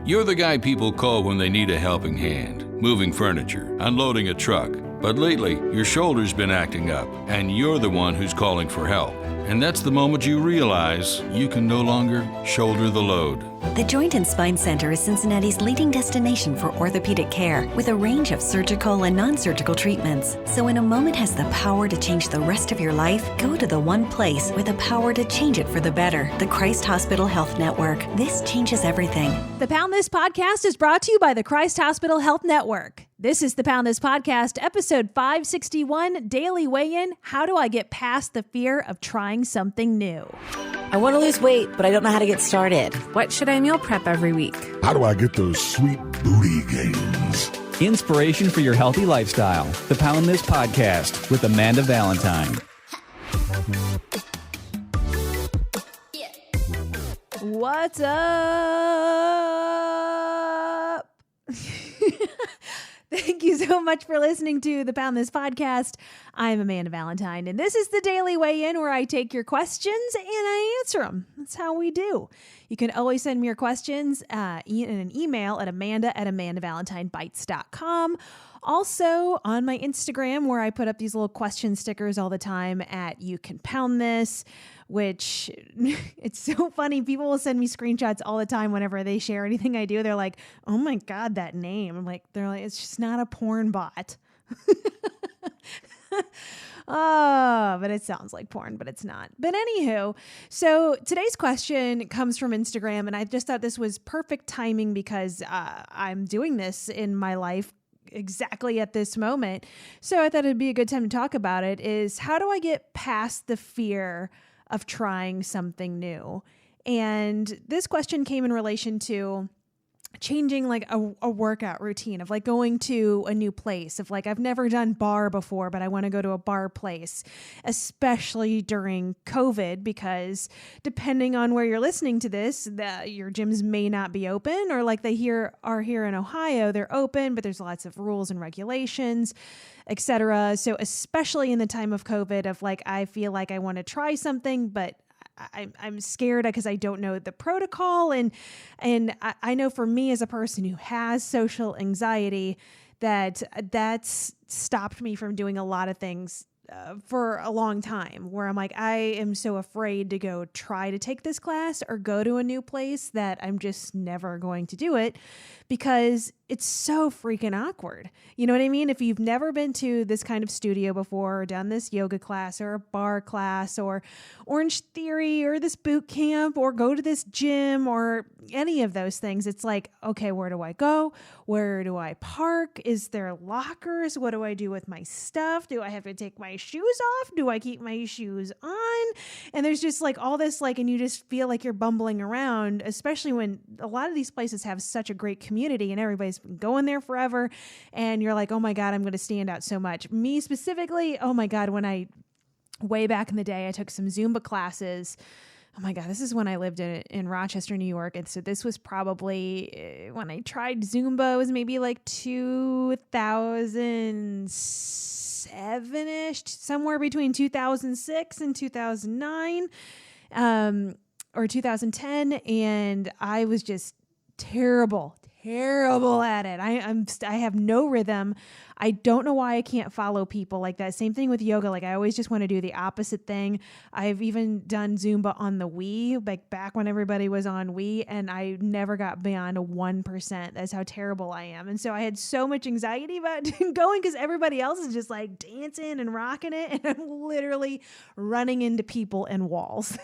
You're the guy people call when they need a helping hand, moving furniture, unloading a truck. But lately, your shoulder's been acting up, and you're the one who's calling for help. And that's the moment you realize you can no longer shoulder the load. The Joint and Spine Center is Cincinnati's leading destination for orthopedic care with a range of surgical and non-surgical treatments. So when a moment has the power to change the rest of your life, go to the one place with the power to change it for the better. The Christ Hospital Health Network. This changes everything. The Pound This podcast is brought to you by the Christ Hospital Health Network. This is the Pound This podcast, episode 561, Daily Weigh-In. How do I get past the fear of trying something new? I want to lose weight, but I don't know how to get started. What should I meal prep every week? How do I get those sweet booty gains? Inspiration for your healthy lifestyle. The Pound This podcast with Amanda Valentine. What's up? Thank you so much for listening to the Pound This podcast. I'm Amanda Valentine, and this is the Daily Weigh-In where I take your questions and I answer them. That's how we do. You can always send me your questions in an email at amanda@amandavalentinebites.com. Also on my Instagram, where I put up these little question stickers all the time at You Can Pound This, which it's so funny. People will send me screenshots all the time whenever they share anything I do. They're like, oh my God, that name. I'm like, they're like, it's just not a porn bot. Oh, but it sounds like porn, but it's not. But anywho, so today's question comes from Instagram, and I just thought this was perfect timing because I'm doing this in my life exactly at this moment. So I thought it'd be a good time to talk about it, is how do I get past the fear of trying something new? And this question came in relation to changing like a workout routine of like going to a new place of like, I've never done bar before, but I want to go to a bar place, especially during COVID, because depending on where you're listening to this, your gyms may not be open, or like are here in Ohio, they're open, but there's lots of rules and regulations, etc. So especially in the time of COVID of like, I feel like I want to try something, but I'm scared because I don't know the protocol. And I know for me as a person who has social anxiety, that's stopped me from doing a lot of things for a long time, where I'm like, I am so afraid to go try to take this class or go to a new place that I'm just never going to do it because it's so freaking awkward. You know what I mean? If you've never been to this kind of studio before, or done this yoga class or a bar class or Orange Theory or this boot camp or go to this gym or any of those things, it's like, okay, where do I go? Where do I park? Is there lockers? What do I do with my stuff? Do I have to take my shoes off? Do I keep my shoes on? And there's just like all this, like, and you just feel like you're bumbling around, especially when a lot of these places have such a great community and everybody's been going there forever. And you're like, oh my God, I'm going to stand out so much. Me specifically, oh my God, way back in the day, I took some Zumba classes. Oh my God, this is when I lived in Rochester, New York. And so this was probably when I tried Zumba, it was maybe like 2007-ish, somewhere between 2006 and 2009, or 2010. And I was just terrible at it. I have no rhythm. I don't know why I can't follow people like that. Same thing with yoga. Like I always just want to do the opposite thing. I've even done Zumba on the Wii, like back when everybody was on Wii, and I never got beyond a 1%. That's how terrible I am. And so I had so much anxiety about going because everybody else is just like dancing and rocking it. And I'm literally running into people and walls.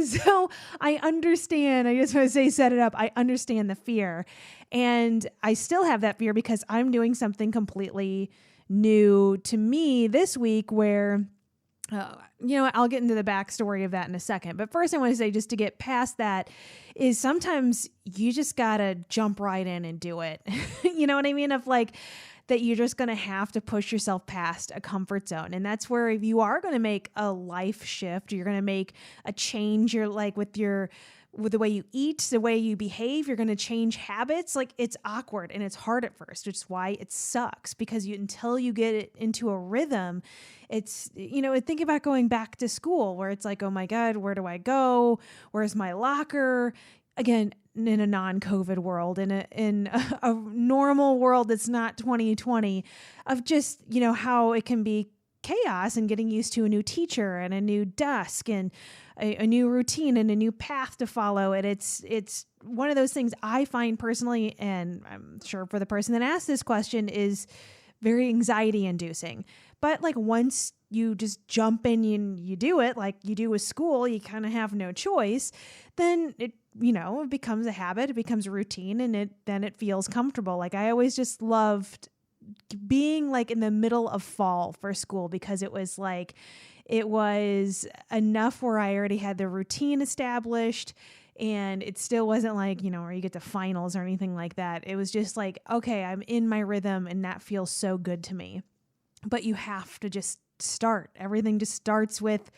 So I understand. I just want to say, set it up. I understand the fear. And I still have that fear because I'm doing something completely new to me this week where, I'll get into the backstory of that in a second. But first I want to say, just to get past that, is sometimes you just got to jump right in and do it. You know what I mean? Of like, that you're just going to have to push yourself past a comfort zone. And that's where if you are going to make a life shift, you're going to make a change, you're like with the way you eat, the way you behave, you're going to change habits. Like it's awkward and it's hard at first, which is why it sucks, because until you get it into a rhythm, it's, think about going back to school where it's like, oh my God, where do I go? Where's my locker? Again, in a non-COVID world, in a normal world that's not 2020, of just, how it can be chaos and getting used to a new teacher and a new desk and a new routine and a new path to follow. And it's one of those things I find personally, and I'm sure for the person that asked this question, is very anxiety inducing. But like once you just jump in and you do it like you do with school, you kind of have no choice, then it becomes a habit, it becomes a routine, and then it feels comfortable. Like I always just loved being like in the middle of fall for school, because it was enough where I already had the routine established, and it still wasn't like, where you get to finals or anything like that. It was just like, okay, I'm in my rhythm, and that feels so good to me. But you have to just start. Everything just starts with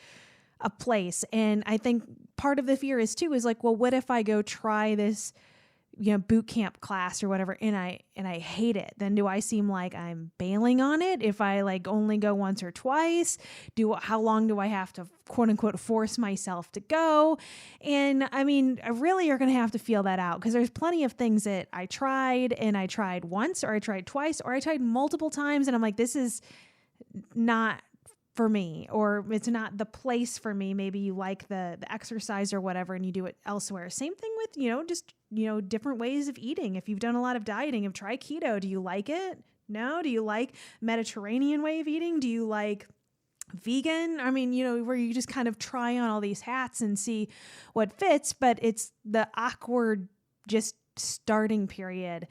a place. And I think part of the fear is like, well, what if I go try this, boot camp class or whatever, and I hate it? Then do I seem like I'm bailing on it if I like only go once or twice? How long do I have to quote unquote force myself to go? And I mean, really you're going to have to feel that out, because there's plenty of things that I tried, and I tried once, or I tried twice, or I tried multiple times, and I'm like, this is not for me, or it's not the place for me. Maybe you like the exercise or whatever, and you do it elsewhere. Same thing with, just, different ways of eating. If you've done a lot of dieting, try keto. Do you like it? No? Do you like Mediterranean way of eating? Do you like vegan? I mean, where you just kind of try on all these hats and see what fits, but it's the awkward just starting period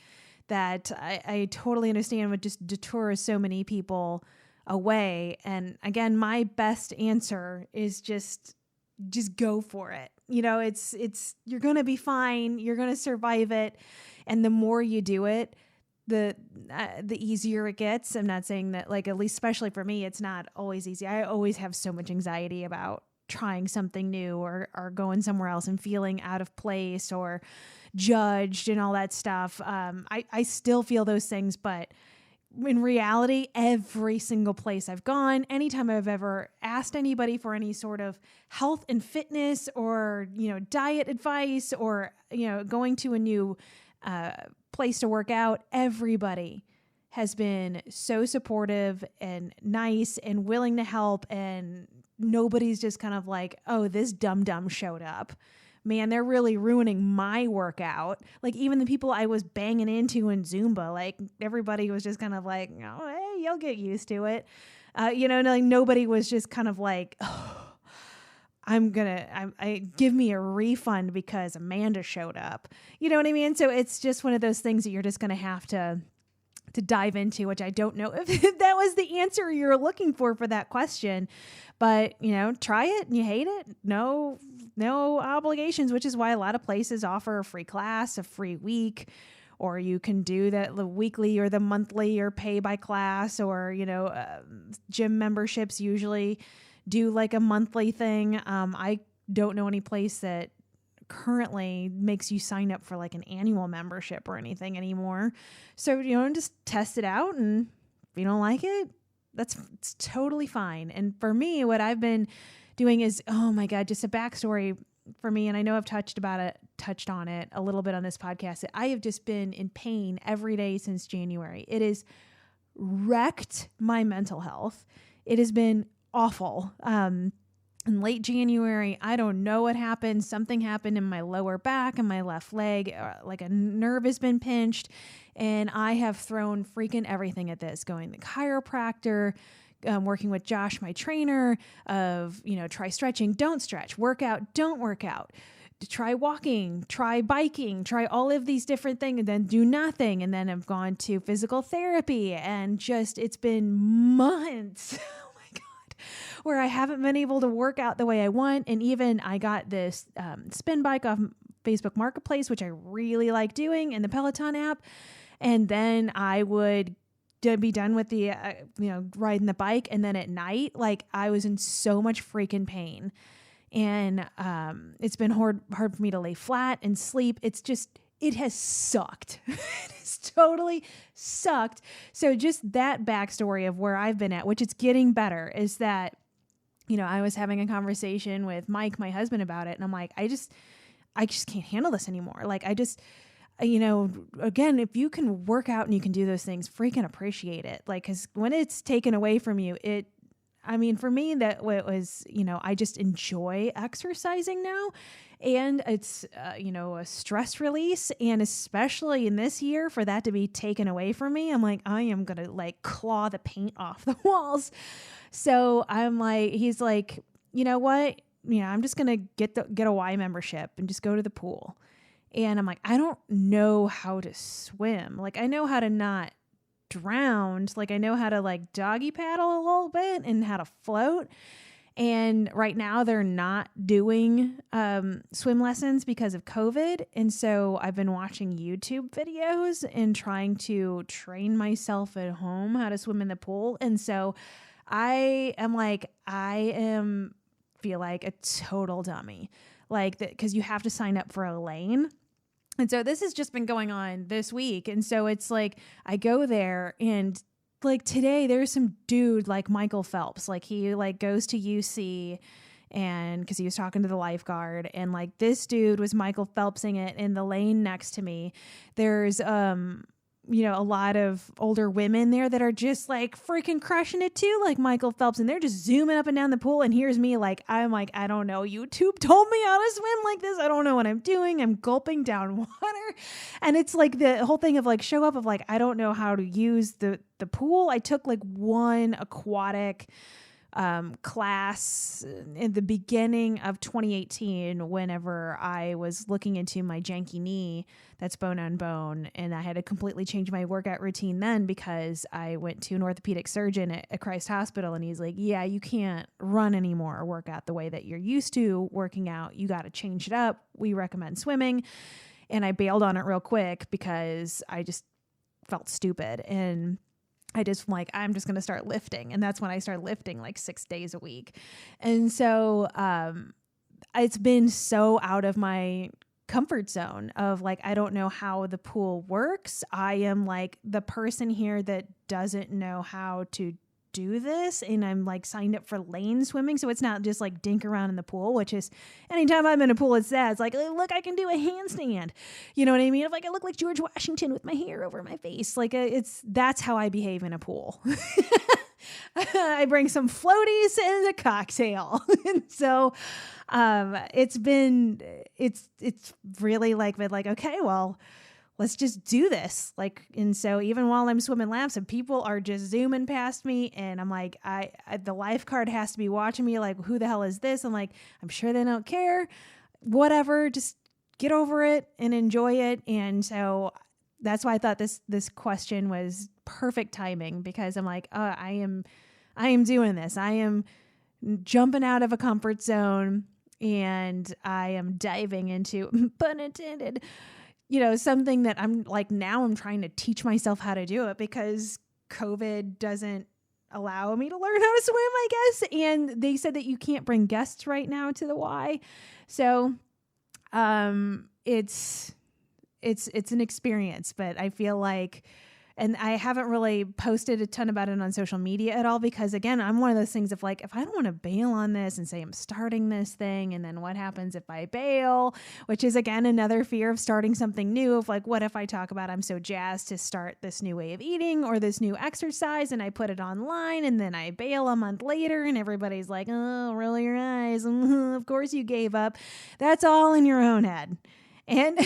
that I totally understand would just detours so many people away. And again, my best answer is just go for it. It's you're going to be fine. You're going to survive it. And the more you do it, the easier it gets. I'm not saying that, like, at least especially for me, it's not always easy. I always have so much anxiety about trying something new or going somewhere else and feeling out of place or judged and all that stuff. I still feel those things, but in reality, every single place I've gone, anytime I've ever asked anybody for any sort of health and fitness or, diet advice or, going to a new place to work out, everybody has been so supportive and nice and willing to help. And nobody's just kind of like, oh, this dum-dum showed up. Man, they're really ruining my workout. Like, even the people I was banging into in Zumba, like, everybody was just kind of like, oh, hey, you'll get used to it. Like, nobody was just kind of like, oh, give me a refund because Amanda showed up. You know what I mean? So it's just one of those things that you're just going to have to dive into, which I don't know if that was the answer you're looking for that question. But, try it and you hate it. No obligations, which is why a lot of places offer a free class, a free week, or you can do that the weekly or the monthly or pay by class, or, gym memberships usually do like a monthly thing. I don't know any place that currently makes you sign up for like an annual membership or anything anymore. So, just test it out, and if you don't like it, it's totally fine. And for me, what I've been doing is, oh my God, just a backstory for me. And I know I've touched on it a little bit on this podcast. I have just been in pain every day since January. It has wrecked my mental health. It has been awful. In late January, I don't know what happened. Something happened in my lower back and my left leg, like a nerve has been pinched. And I have thrown freaking everything at this, going to the chiropractor, working with Josh, my trainer, of, try stretching, don't stretch, work out, don't work out, try walking, try biking, try all of these different things, and then do nothing. And then I've gone to physical therapy, and just, it's been months where I haven't been able to work out the way I want. And even I got this spin bike off Facebook Marketplace, which I really like doing, and the Peloton app. And then I would be done with the, riding the bike. And then at night, like, I was in so much freaking pain. And it's been hard for me to lay flat and sleep. It has sucked. It has totally sucked. So just that backstory of where I've been at, which it's getting better, is that, I was having a conversation with Mike, my husband, about it. And I'm like, I just can't handle this anymore. Like, I just, again, if you can work out and you can do those things, freaking appreciate it. Like, cause when it's taken away from you, for me, that was, I just enjoy exercising now, and it's, a stress release. And especially in this year, for that to be taken away from me, I'm like, I am going to like claw the paint off the walls. So I'm like, he's like, you know what? I'm just going to get a Y membership and just go to the pool. And I'm like, I don't know how to swim. Like, I know how to not drowned. Like, I know how to like doggy paddle a little bit and how to float. And right now they're not doing swim lessons because of COVID. And so I've been watching YouTube videos and trying to train myself at home how to swim in the pool. And so I feel like a total dummy, like that, because you have to sign up for a lane. And so this has just been going on this week. And so it's like, I go there, and like today there's some dude like Michael Phelps, like he like goes to UC, and cause he was talking to the lifeguard, and like this dude was Michael Phelpsing it in the lane next to me. There's, a lot of older women there that are just like freaking crushing it too, like Michael Phelps, and they're just zooming up and down the pool. And here's me, like, I'm like, I don't know, YouTube told me how to swim like this. I don't know what I'm doing. I'm gulping down water. And it's like the whole thing of like, show up of like, I don't know how to use the pool. I took like one aquatic class in the beginning of 2018, whenever I was looking into my janky knee that's bone on bone, and I had to completely change my workout routine then, because I went to an orthopedic surgeon at Christ Hospital, and he's like, yeah, you can't run anymore or work out the way that you're used to working out. You got to change it up. We recommend swimming. And I bailed on it real quick because I just felt stupid, and I just like, I'm just going to start lifting. And that's when I started lifting like 6 days a week. And so, it's been so out of my comfort zone of like, I don't know how the pool works. I am like the person here that doesn't know how to do this, and I'm like signed up for lane swimming, so it's not just like dink around in the pool, which is anytime I'm in a pool, it's that. It's like, look, I can do a handstand, you know what I mean? If like I look like George Washington with my hair over my face, like that's how I behave in a pool. I bring some floaties and a cocktail. And so it's really like been like, okay, well, let's just do this. Like, and so even while I'm swimming laps and people are just zooming past me, and I'm like, the lifeguard has to be watching me like, who the hell is this? I'm like, I'm sure they don't care, whatever, just get over it and enjoy it. And so that's why I thought this question was perfect timing, because I'm like, I am doing this. I am jumping out of a comfort zone, and I am diving into, pun intended, something that I'm like, now I'm trying to teach myself how to do it, because COVID doesn't allow me to learn how to swim, I guess. And they said that you can't bring guests right now to the Y. So, it's an experience, but I feel like, and I haven't really posted a ton about it on social media at all, because again, I'm one of those things of like, if I don't want to bail on this and say I'm starting this thing, and then what happens if I bail, which is again, another fear of starting something new, of like, what if I talk about, I'm so jazzed to start this new way of eating or this new exercise, and I put it online, and then I bail a month later, and everybody's like, oh, roll your eyes. Of course you gave up. That's all in your own head. And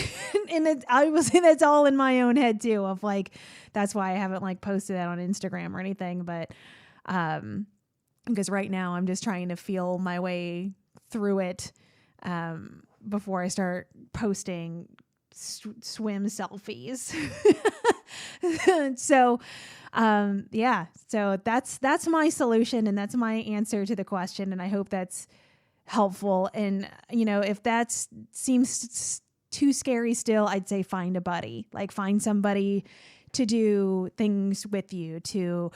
I will say that's all in my own head too, of like, that's why I haven't like posted that on Instagram or anything. But, because right now I'm just trying to feel my way through it, before I start posting swim selfies. So, yeah, so that's my solution, and that's my answer to the question. And I hope that's helpful. And, if that seems too scary still, I'd say find a buddy, like find somebody to do things with you, to,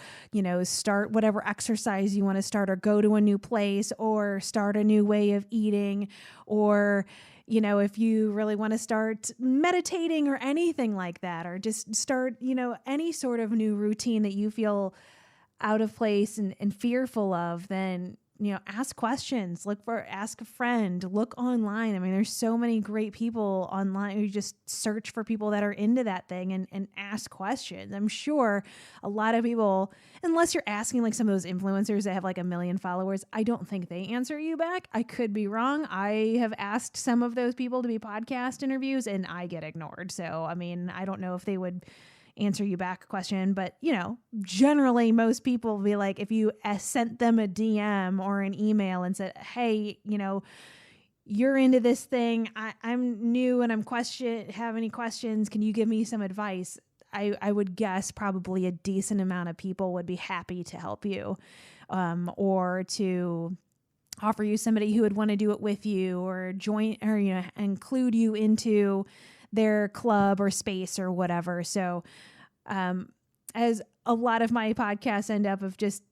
start whatever exercise you want to start, or go to a new place, or start a new way of eating, or, if you really want to start meditating or anything like that, or just start, any sort of new routine that you feel out of place and fearful of, then ask questions, ask a friend, look online. I mean, there's so many great people online who just search for people that are into that thing and ask questions. I'm sure a lot of people, unless you're asking like some of those influencers that have like 1 million followers, I don't think they answer you back. I could be wrong. I have asked some of those people to be podcast interviews and I get ignored. So, I mean, I don't know if they would answer you back a question, but generally most people will be like, if you sent them a DM or an email and said, hey, you're into this thing, I'm new and have any questions, can you give me some advice? I would guess probably a decent amount of people would be happy to help you, or to offer you somebody who would want to do it with you or join or include you into their club or space or whatever. So as a lot of my podcasts end up of just,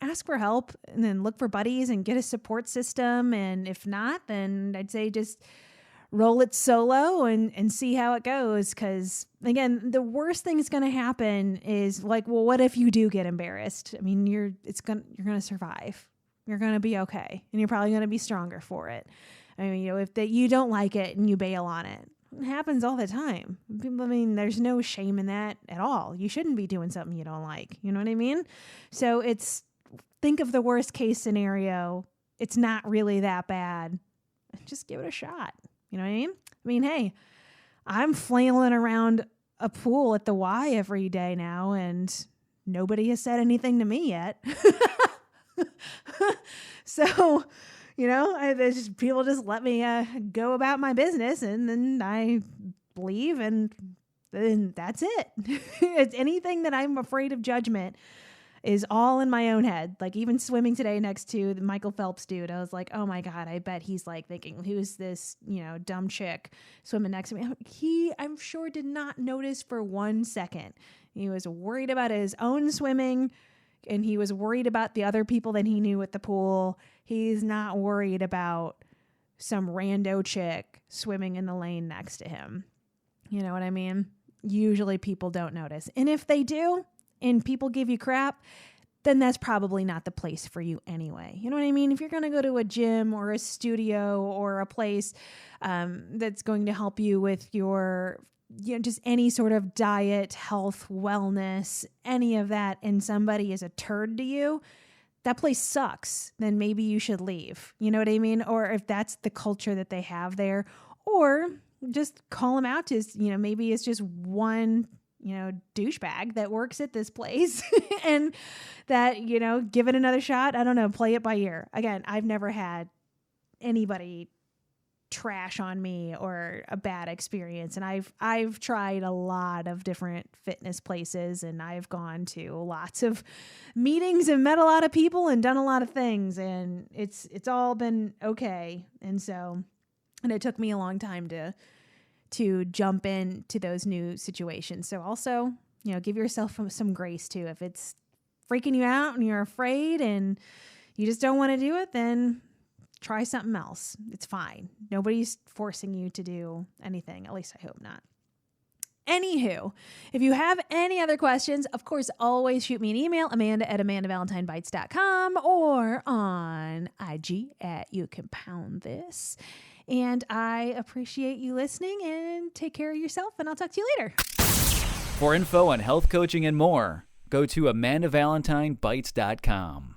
ask for help and then look for buddies and get a support system. And if not, then I'd say just roll it solo and see how it goes. Cause again, the worst thing that's going to happen is like, well, what if you do get embarrassed? I mean, you're going to survive. You're going to be okay. And you're probably going to be stronger for it. I mean, if you don't like it and you bail on it, it happens all the time. I mean, there's no shame in that at all. You shouldn't be doing something you don't like. You know what I mean? So think of the worst case scenario. It's not really that bad. Just give it a shot. You know what I mean? I mean, hey, I'm flailing around a pool at the Y every day now, and nobody has said anything to me yet. So, people just let me go about my business, and then I leave, and then that's it. It's anything that I'm afraid of judgment is all in my own head. Like even swimming today next to the Michael Phelps dude, I was like, oh my God, I bet he's like thinking, who's this, dumb chick swimming next to me? I'm sure did not notice for 1 second. He was worried about his own swimming, and he was worried about the other people that he knew at the pool. He's not worried about some rando chick swimming in the lane next to him. You know what I mean? Usually people don't notice. And if they do, and people give you crap, then that's probably not the place for you anyway. You know what I mean? If you're going to go to a gym or a studio or a place that's going to help you with your just any sort of diet, health, wellness, any of that, and somebody is a turd to you, that place sucks, then maybe you should leave. You know what I mean? Or if that's the culture that they have there, or just call them out to, maybe it's just one, douchebag that works at this place and that, give it another shot. I don't know, play it by ear. Again, I've never had anybody trash on me or a bad experience. And I've tried a lot of different fitness places, and I've gone to lots of meetings and met a lot of people and done a lot of things, and it's all been okay. And it took me a long time to jump into those new situations. So also, give yourself some grace too. If it's freaking you out and you're afraid and you just don't want to do it, then try something else. It's fine. Nobody's forcing you to do anything. At least I hope not. Anywho, if you have any other questions, of course, always shoot me an email, Amanda@AmandaValentineBites.com, or on IG @You Can Pound This. And I appreciate you listening, and take care of yourself, and I'll talk to you later. For info on health coaching and more, go to AmandaValentineBites.com.